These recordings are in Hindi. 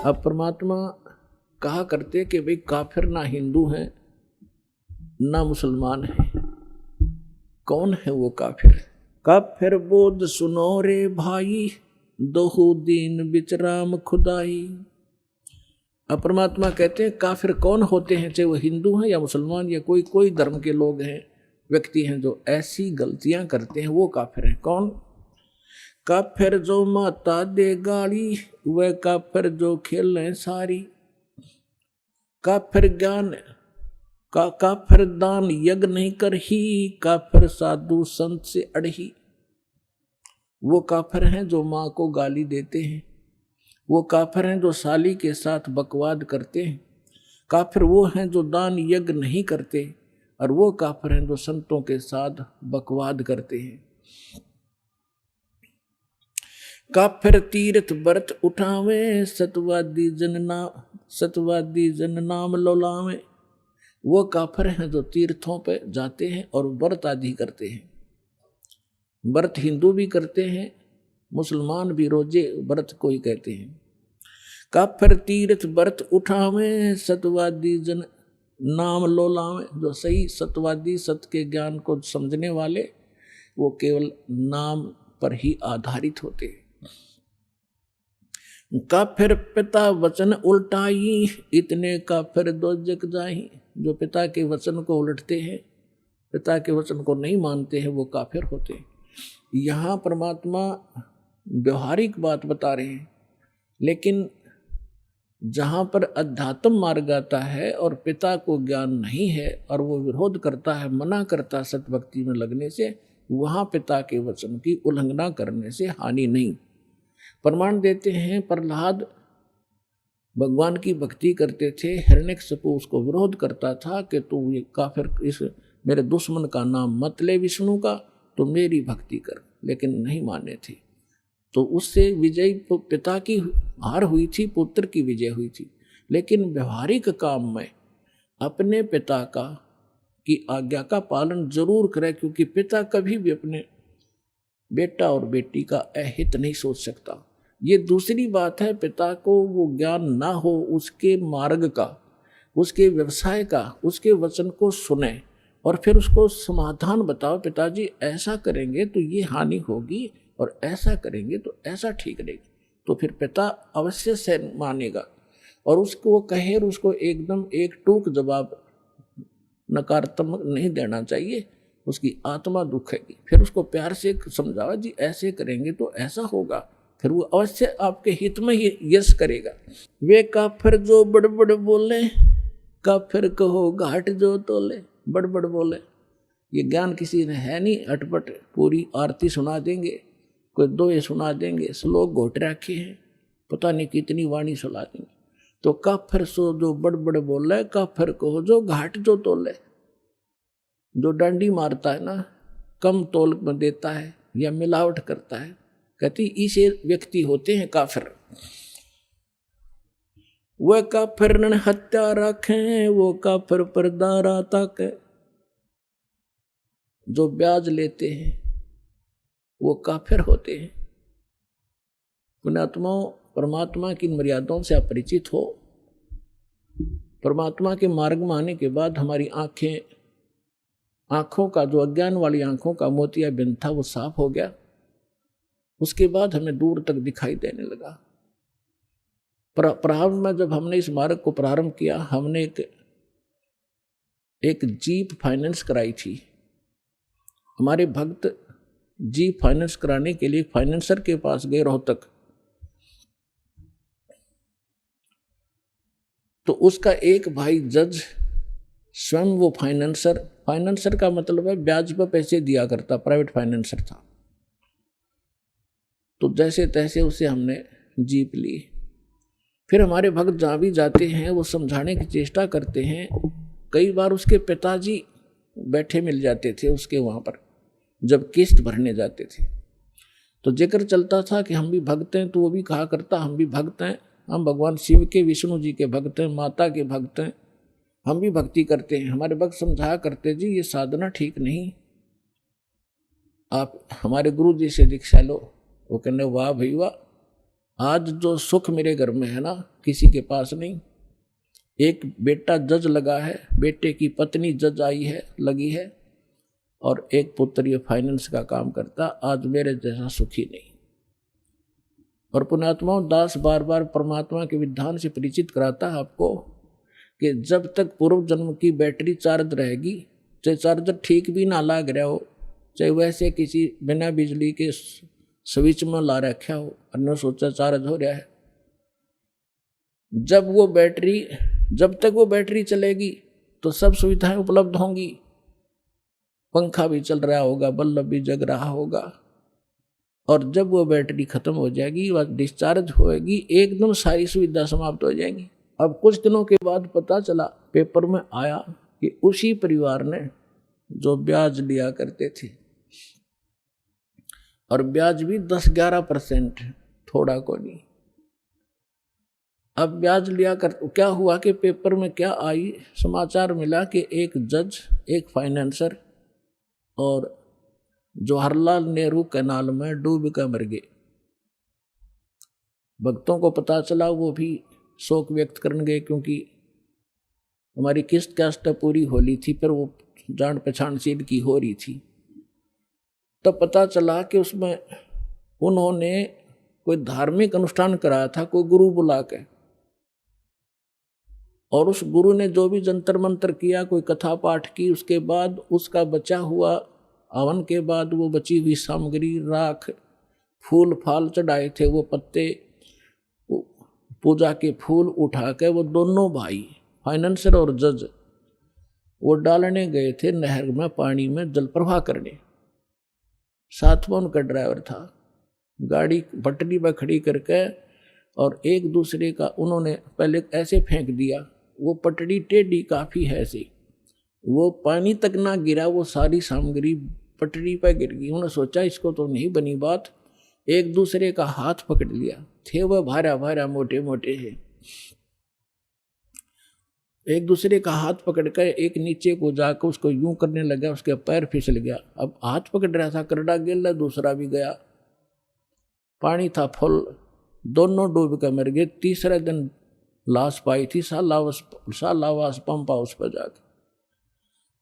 अब परमात्मा कहा करते कि भाई काफिर ना हिंदू हैं ना मुसलमान हैं। कौन है वो काफिर? काफिर बोध सुनो रे भाई, दोहु दीन बिचराम खुदाई। अब परमात्मा कहते हैं काफिर कौन होते हैं, चाहे वो हिंदू हैं या मुसलमान या कोई कोई धर्म के लोग हैं, व्यक्ति हैं जो ऐसी गलतियां करते हैं, वो काफिर हैं। कौन? काफिर जो माता दे गाली, वह काफिर जो खेलें सारी। काफिर ज्ञान काफिर दान यज्ञ नहीं करही, काफिर साधु संत से अड़ही। वो काफिर हैं जो माँ को गाली देते हैं, वो काफिर हैं जो साली के साथ बकवाद करते हैं, काफिर वो हैं जो दान यज्ञ नहीं करते, और वो काफिर हैं जो संतों के साथ बकवाद करते हैं। काफिर तीर्थ व्रत उठावे, सतवादी जन नाम लौलावे। वो काफिर हैं जो तीर्थों पे जाते हैं और व्रत आदि करते हैं। व्रत हिंदू भी करते हैं, मुसलमान भी रोजे व्रत को ही कहते हैं। काफिर तीर्थ व्रत उठावे, सतवादी जन नाम लोलावे। जो सही सतवादी, सत्य के ज्ञान को समझने वाले, वो केवल नाम पर ही आधारित होते हैं। काफिर पिता वचन उल्टाई, इतने काफिर दोजक जाही। जो पिता के वचन को उलटते हैं, पिता के वचन को नहीं मानते हैं, वो काफिर होते हैं। यहाँ परमात्मा व्यवहारिक बात बता रहे हैं, लेकिन जहाँ पर अध्यात्म मार्ग आता है और पिता को ज्ञान नहीं है और वो विरोध करता है, मना करता है सतभक्ति में लगने से, वहाँ पिता के वचन की उल्लंघना करने से हानि नहीं। प्रमाण देते हैं, प्रहलाद भगवान की भक्ति करते थे, हिरण्यकशिपु उसको विरोध करता था कि तू ये काफिर, इस मेरे दुश्मन का नाम मत ले विष्णु का, तो मेरी भक्ति कर, लेकिन नहीं माने थे। तो उससे विजय पिता की हार हुई थी, पुत्र की विजय हुई थी। लेकिन व्यवहारिक काम में अपने पिता का की आज्ञा का पालन जरूर करें, क्योंकि पिता कभी भी अपने बेटा और बेटी का अहित नहीं सोच सकता। ये दूसरी बात है, पिता को वो ज्ञान ना हो उसके मार्ग का, उसके व्यवसाय का, उसके वचन को सुने और फिर उसको समाधान बताओ, पिताजी ऐसा करेंगे तो ये हानि होगी और ऐसा करेंगे तो ऐसा ठीक रहेगा, तो फिर पिता अवश्य से मानेगा। और उसको कहे और उसको एकदम एक टूक जवाब नकारात्मक नहीं देना चाहिए, उसकी आत्मा दुखेगी। फिर उसको प्यार से समझाओ, जी ऐसे करेंगे तो ऐसा होगा, फिर वो अवश्य आपके हित में ही यश करेगा। वे काफिर जो बड़ बोले, काफिर कहो घाट जो तोले। बड़ बोले, ये ज्ञान किसी ने है नहीं, अटपट पूरी आरती सुना देंगे, कोई दोहे सुना देंगे, श्लोक घोट रखे हैं, पता नहीं कितनी वाणी सुना देंगे। तो काफिर सो जो बड़ बोले, काफिर कहो जो घाट जो तोले। जो डंडी मारता है ना, कम तोल में देता है या मिलावट करता है, कहती इसे व्यक्ति होते हैं काफिर। वह काफिर ने हत्या रखें, वो काफिर पर दारा ताके। जो ब्याज लेते हैं वो काफिर होते हैं। पुण्यात्माओं, परमात्मा की मर्यादाओं से अपरिचित हो, परमात्मा के मार्ग में आने के बाद हमारी आंखों का जो अज्ञान वाली आंखों का मोतियाबिंद था वो साफ हो गया। उसके बाद हमें दूर तक दिखाई देने लगा। प्रारंभ में जब हमने इस मार्ग को प्रारंभ किया, हमने एक जीप फाइनेंस कराई थी। हमारे भक्त जीप फाइनेंस कराने के लिए फाइनेंसर के पास गए रोहतक। तो उसका एक भाई जज स्वयं वो फाइनेंसर का मतलब है ब्याज पर पैसे दिया करता, प्राइवेट फाइनेंसर था। तो जैसे तैसे उसे हमने जीप ली। फिर हमारे भक्त जहाँ भी जाते हैं वो समझाने की चेष्टा करते हैं। कई बार उसके पिताजी बैठे मिल जाते थे उसके वहाँ पर, जब किस्त भरने जाते थे। तो जिक्र चलता था कि हम भी भक्त हैं, तो वो भी कहा करता हम भी भक्त हैं, हम भगवान शिव के, विष्णु जी के भक्त हैं, माता के भक्त हैं, हम भी भक्ति करते हैं। हमारे भक्त समझाया करते, जी ये साधना ठीक नहीं, आप हमारे गुरु जी से दीक्षा लो। वो कहने वाह भाई वाह, आज जो सुख मेरे घर में है ना, किसी के पास नहीं। एक बेटा जज लगा है, बेटे की पत्नी जज आई है, लगी है, और एक पुत्र ये फाइनेंस का काम करता। आज मेरे जैसा सुखी नहीं। और पुण्यात्माओं, दास बार बार परमात्मा के विधान से परिचित कराता है आपको कि जब तक पूर्व जन्म की बैटरी चार्ज रहेगी, चाहे चार्जर ठीक भी ना लग रहा हो, चाहे वैसे किसी बिना बिजली के स्विच में ला रखा हो, अन्य सोचा चार्ज हो रहा है, जब तक वो बैटरी चलेगी तो सब सुविधाएं उपलब्ध होंगी। पंखा भी चल रहा होगा, बल्ब भी जग रहा होगा। और जब वो बैटरी खत्म हो जाएगी, वह डिस्चार्ज होएगी, एकदम सारी सुविधा समाप्त हो जाएंगी। अब कुछ दिनों के बाद पता चला, पेपर में आया कि उसी परिवार ने जो ब्याज लिया करते थे, और ब्याज भी 10-11%, थोड़ा को नहीं। अब ब्याज लिया कर क्या हुआ कि पेपर में क्या आई, समाचार मिला कि एक जज, एक फाइनेंसर और जवाहरलाल नेहरू कैनाल में डूब कर मर गए। भक्तों को पता चला, वो भी शोक व्यक्त करने गए, क्योंकि हमारी किस्त कास्ट पूरी होली थी, पर वो जान पहचान से इनकी हो रही थी। तब पता चला कि उसमें उन्होंने कोई धार्मिक अनुष्ठान कराया था, कोई गुरु बुला के, और उस गुरु ने जो भी जंतर मंत्र किया, कोई कथा पाठ की, उसके बाद उसका बचा हुआ हवन के बाद वो बची हुई सामग्री, राख, फूल फाल चढ़ाए थे, वो पत्ते, पूजा के फूल उठा के वो दोनों भाई फाइनेंसर और जज वो डालने गए थे नहर में, पानी में जल प्रवाह करने। साथ में उनका ड्राइवर था। गाड़ी पटरी पर खड़ी करके और एक दूसरे का उन्होंने पहले ऐसे फेंक दिया, वो पटड़ी टेढ़ी काफ़ी है ऐसी, वो पानी तक ना गिरा, वो सारी सामग्री पटड़ी पर गिर गई। उन्होंने सोचा इसको तो नहीं बनी बात, एक दूसरे का हाथ पकड़ लिया, थे वह भारा भारा मोटे मोटे है, एक दूसरे का हाथ पकड़ कर एक नीचे को जाकर उसको यूं करने लगा, उसके पैर फिसल गया। अब हाथ पकड़ रहा था, करड़ा गिर, दूसरा भी गया, पानी था फुल, दोनों डूब कर मर गए। तीसरे दिन लाश पाई थी सालावास पंप हाउस पर जाकर।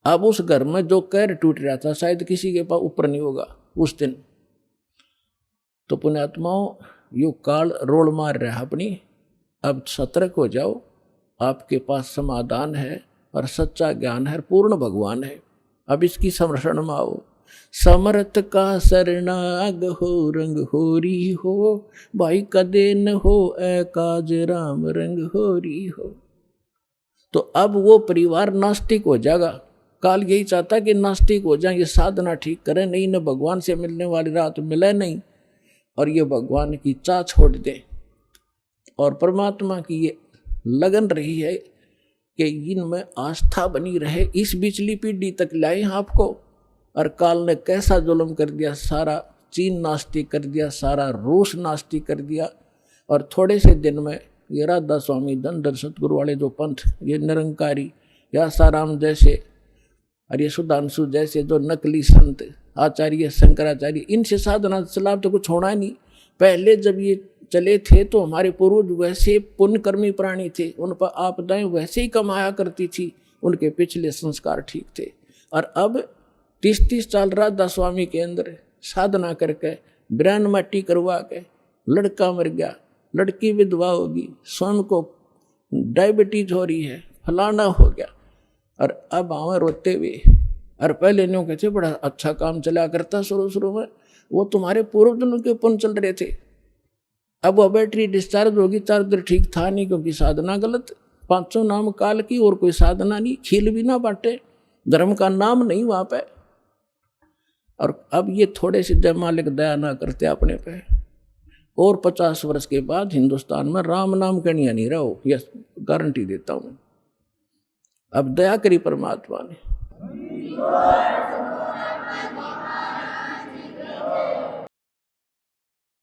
अब उस घर में जो कैर टूट रहा था, शायद किसी के पास ऊपर नहीं होगा उस दिन। तो पुण्यात्माओं, यो काल रोल मार रहा है अपनी। अब सतर्क हो जाओ, आपके पास समाधान है और सच्चा ज्ञान है, पूर्ण भगवान है। अब इसकी संरक्षण में आओ। समर्थ का शरणाग हो, रंग होरी हो, भाई कदे न हो ए काज राम, रंग होरी हो। तो अब वो परिवार नास्तिक हो जाएगा। काल यही चाहता कि नास्तिक हो जाए, ये साधना ठीक करें, नहीं न भगवान से मिलने वाली रात मिले नहीं, और ये भगवान की चाह छोड़ दे। और परमात्मा की ये लगन रही है कि इनमें आस्था बनी रहे, इस बिचली पीढ़ी तक लाए आपको। और काल ने कैसा जुल्म कर दिया, सारा चीन नास्तिक कर दिया, सारा रूस नास्तिक कर दिया। और थोड़े से दिन में ये राधा स्वामी, धनधर सतगुरु वाले जो पंथ, ये निरंकारी या साराम जैसे और ये सुधांशु जैसे जो नकली संत, आचार्य शंकराचार्य, इनसे साधना चला तो कुछ होना नहीं। पहले जब ये चले थे तो हमारे पूर्वज वैसे पुण्यकर्मी प्राणी थे, उन पर आपदाएं वैसे ही कमाया करती थी, उनके पिछले संस्कार ठीक थे। और अब 30-30 साल राधा स्वामी के अंदर साधना करके ब्रान माटी करवा के लड़का मर गया, लड़की विधवा होगी, स्वयं को डायबिटीज हो रही है, फलाना हो गया, और अब आवे रोते हुए। और पहले न्यों कहते बड़ा अच्छा काम चला करता शुरू में, वो तुम्हारे पूर्वजन्म के पुण्य चल रहे थे। अब वो बैटरी डिस्चार्ज होगी, चार्जर ठीक था नहीं, क्योंकि साधना गलत। 500 नाम काल की और कोई साधना नहीं, खील भी ना बांटे, धर्म का नाम नहीं वहां पे। और अब ये थोड़े से जय मालिक दया ना करते अपने पे, और 50 वर्ष के बाद हिंदुस्तान में राम नाम कनिया नहीं रहो, यह गारंटी देता हूं। अब दया करी परमात्मा ने।